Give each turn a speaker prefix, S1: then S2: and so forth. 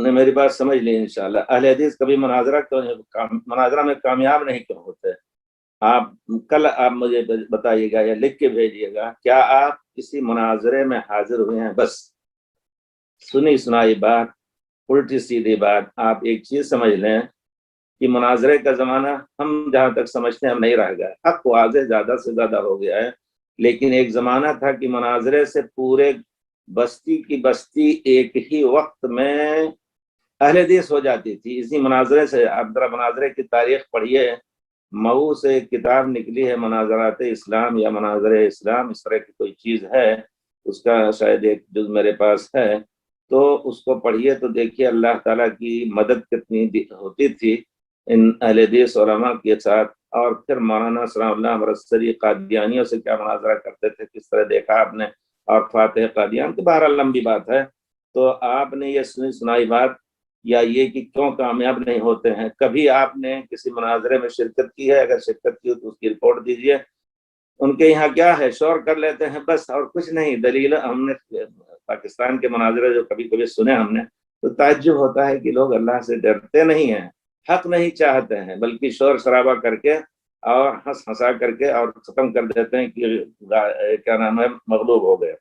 S1: نے میری بات سمجھ لی انشاءاللہ. اہل حدیث کبھی مناظرہ میں کامیاب نہیں کیوں ہوتے؟ آپ کل آپ مجھے بتائیے گا یا لکھ کے بھیجیے گا، کیا آپ کسی مناظرے میں حاضر ہوئے ہیں؟ بس سنی سنائی بات، الٹی سیدھی بات. آپ ایک چیز سمجھ لیں کہ مناظرے کا زمانہ ہم جہاں تک سمجھتے ہیں ہم نہیں رہ گئے. حق واضح زیادہ سے زیادہ ہو گیا ہے، لیکن ایک زمانہ تھا کہ مناظرے سے پورے بستی کی بستی ایک ہی وقت میں اہل حدیث ہو جاتی تھی. اسی مناظرے سے آپ ذرا مناظرے کی تاریخ پڑھیے. مئو سے ایک کتاب نکلی ہے مناظرات اسلام یا مناظر اسلام، اس طرح کی کوئی چیز ہے، اس کا شاید ایک جز میرے پاس ہے، تو اس کو پڑھیے تو دیکھیے اللہ تعالیٰ کی مدد کتنی ہوتی تھی ان اہل حدیث علماء کے ساتھ. اور پھر مولانا سلام اللہ مرسری قادیانیوں سے کیا مناظرہ کرتے تھے، کس طرح دیکھا آپ نے، اور فاتح قادیان کی بہرحال لمبی بات ہے. تو آپ نے یہ سنی سنائی بات یا یہ کہ کیوں کامیاب نہیں ہوتے ہیں، کبھی آپ نے کسی مناظرے میں شرکت کی ہے؟ اگر شرکت کی ہو تو اس کی رپورٹ دیجئے. ان کے یہاں کیا ہے، شور کر لیتے ہیں بس اور کچھ نہیں. دلیل ہم نے پاکستان کے مناظرے جو کبھی کبھی سنے ہم نے، تو تعجب ہوتا ہے کہ لوگ اللہ سے ڈرتے نہیں ہیں، حق نہیں چاہتے ہیں، بلکہ شور شرابہ کر کے اور ہنس ہنسا کر کے اور ختم کر دیتے ہیں کہ کیا نام ہے، مغلوب ہو گئے.